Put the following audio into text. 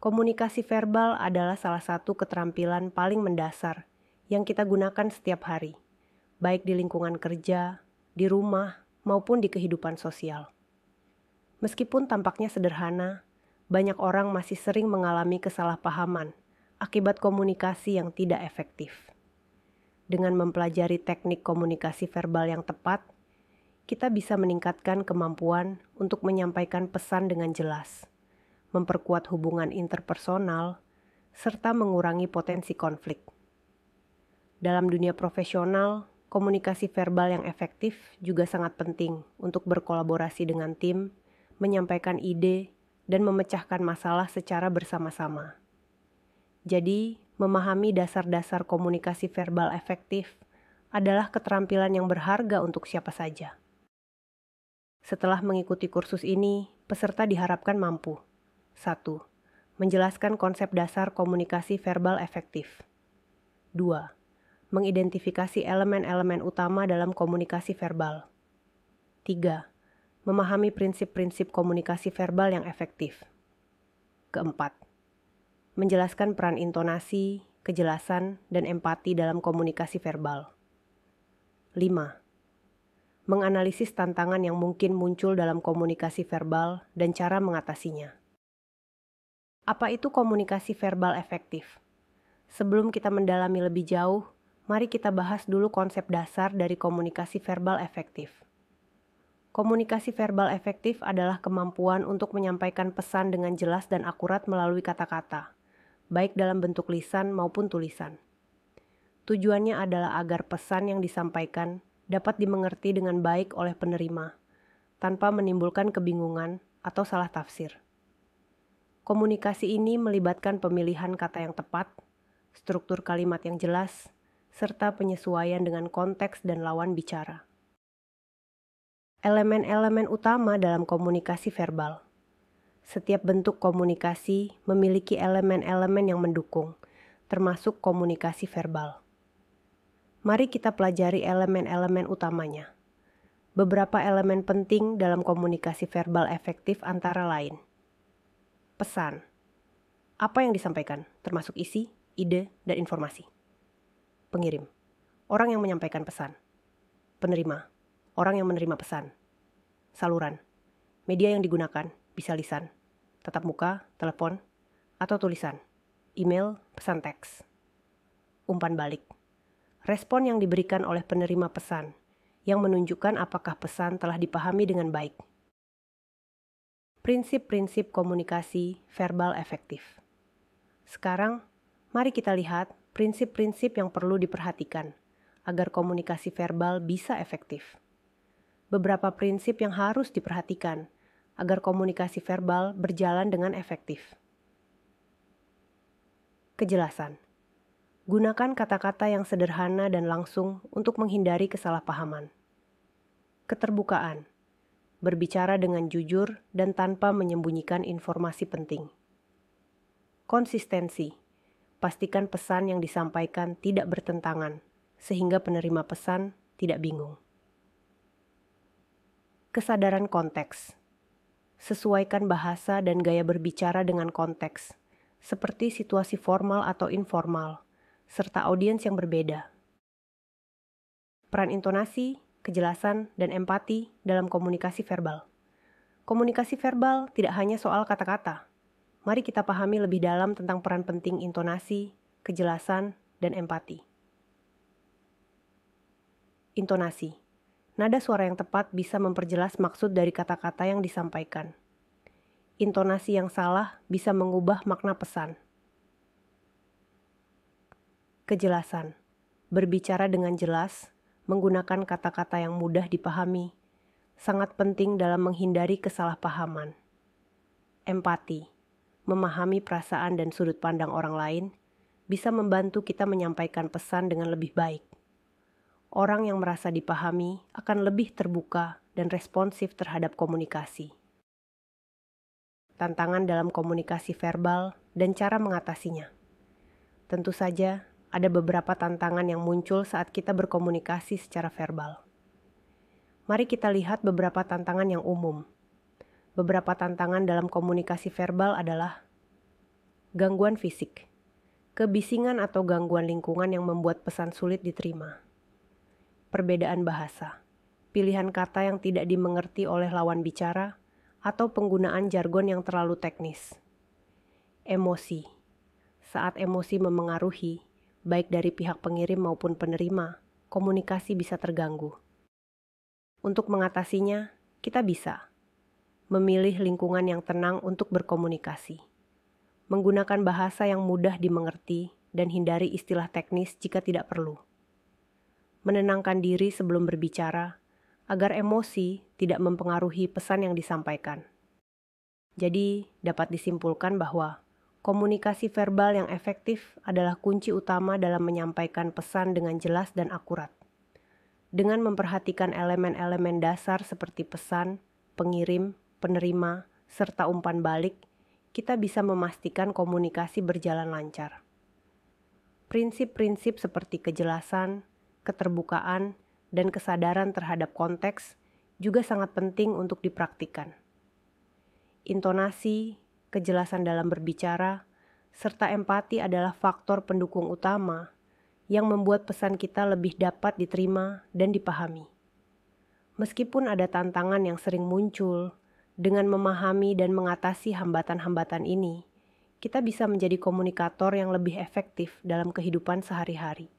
Komunikasi verbal adalah salah satu keterampilan paling mendasar yang kita gunakan setiap hari, baik di lingkungan kerja, di rumah, maupun di kehidupan sosial. Meskipun tampaknya sederhana, banyak orang masih sering mengalami kesalahpahaman akibat komunikasi yang tidak efektif. Dengan mempelajari teknik komunikasi verbal yang tepat, kita bisa meningkatkan kemampuan untuk menyampaikan pesan dengan jelas, memperkuat hubungan interpersonal, serta mengurangi potensi konflik. Dalam dunia profesional, komunikasi verbal yang efektif juga sangat penting untuk berkolaborasi dengan tim, menyampaikan ide, dan memecahkan masalah secara bersama-sama. Jadi, memahami dasar-dasar komunikasi verbal efektif adalah keterampilan yang berharga untuk siapa saja. Setelah mengikuti kursus ini, peserta diharapkan mampu 1. Menjelaskan konsep dasar komunikasi verbal efektif. 2. Mengidentifikasi elemen-elemen utama dalam komunikasi verbal. 3. Memahami prinsip-prinsip komunikasi verbal yang efektif. Keempat, menjelaskan peran intonasi, kejelasan, dan empati dalam komunikasi verbal. 5. Menganalisis tantangan yang mungkin muncul dalam komunikasi verbal dan cara mengatasinya. Apa itu komunikasi verbal efektif? Sebelum kita mendalami lebih jauh, mari kita bahas dulu konsep dasar dari komunikasi verbal efektif. Komunikasi verbal efektif adalah kemampuan untuk menyampaikan pesan dengan jelas dan akurat melalui kata-kata, baik dalam bentuk lisan maupun tulisan. Tujuannya adalah agar pesan yang disampaikan dapat dimengerti dengan baik oleh penerima, tanpa menimbulkan kebingungan atau salah tafsir. Komunikasi ini melibatkan pemilihan kata yang tepat, struktur kalimat yang jelas, serta penyesuaian dengan konteks dan lawan bicara. Elemen-elemen utama dalam komunikasi verbal. Setiap bentuk komunikasi memiliki elemen-elemen yang mendukung, termasuk komunikasi verbal. Mari kita pelajari elemen-elemen utamanya. Beberapa elemen penting dalam komunikasi verbal efektif antara lain. Pesan. Apa yang disampaikan, termasuk isi, ide, dan informasi. Pengirim. Orang yang menyampaikan pesan. Penerima. Orang yang menerima pesan. Saluran. Media yang digunakan, bisa lisan, tatap muka, telepon, atau tulisan. Email, pesan teks. Umpan balik. Respon yang diberikan oleh penerima pesan, yang menunjukkan apakah pesan telah dipahami dengan baik. Prinsip-prinsip komunikasi verbal efektif. Sekarang, mari kita lihat prinsip-prinsip yang perlu diperhatikan agar komunikasi verbal bisa efektif. Beberapa prinsip yang harus diperhatikan agar komunikasi verbal berjalan dengan efektif. Kejelasan. Gunakan kata-kata yang sederhana dan langsung untuk menghindari kesalahpahaman. Keterbukaan. Berbicara dengan jujur dan tanpa menyembunyikan informasi penting. Konsistensi. Pastikan pesan yang disampaikan tidak bertentangan, sehingga penerima pesan tidak bingung. Kesadaran konteks. Sesuaikan bahasa dan gaya berbicara dengan konteks, seperti situasi formal atau informal, serta audiens yang berbeda. Peran intonasi, kejelasan, dan empati dalam komunikasi verbal. Komunikasi verbal tidak hanya soal kata-kata. Mari kita pahami lebih dalam tentang peran penting intonasi, kejelasan, dan empati. Intonasi. Nada suara yang tepat bisa memperjelas maksud dari kata-kata yang disampaikan. Intonasi yang salah bisa mengubah makna pesan. Kejelasan. Berbicara dengan jelas, menggunakan kata-kata yang mudah dipahami, sangat penting dalam menghindari kesalahpahaman. Empati. Memahami perasaan dan sudut pandang orang lain bisa membantu kita menyampaikan pesan dengan lebih baik. Orang yang merasa dipahami akan lebih terbuka dan responsif terhadap komunikasi. Tantangan dalam komunikasi verbal dan cara mengatasinya. Tentu saja, ada beberapa tantangan yang muncul saat kita berkomunikasi secara verbal. Mari kita lihat beberapa tantangan yang umum. Beberapa tantangan dalam komunikasi verbal adalah Gangguan fisik, kebisingan atau gangguan lingkungan yang membuat pesan sulit diterima. Perbedaan bahasa, pilihan kata yang tidak dimengerti oleh lawan bicara, atau penggunaan jargon yang terlalu teknis. Emosi, saat emosi memengaruhi, baik dari pihak pengirim maupun penerima, komunikasi bisa terganggu. Untuk mengatasinya, kita bisa memilih lingkungan yang tenang untuk berkomunikasi, menggunakan bahasa yang mudah dimengerti, dan hindari istilah teknis jika tidak perlu. Menenangkan diri sebelum berbicara, agar emosi tidak mempengaruhi pesan yang disampaikan. Jadi, dapat disimpulkan bahwa komunikasi verbal yang efektif adalah kunci utama dalam menyampaikan pesan dengan jelas dan akurat. Dengan memperhatikan elemen-elemen dasar seperti pesan, pengirim, penerima, serta umpan balik, kita bisa memastikan komunikasi berjalan lancar. Prinsip-prinsip seperti kejelasan, keterbukaan, dan kesadaran terhadap konteks juga sangat penting untuk dipraktikkan. Intonasi, kejelasan dalam berbicara, serta empati adalah faktor pendukung utama yang membuat pesan kita lebih dapat diterima dan dipahami. Meskipun ada tantangan yang sering muncul, dengan memahami dan mengatasi hambatan-hambatan ini, kita bisa menjadi komunikator yang lebih efektif dalam kehidupan sehari-hari.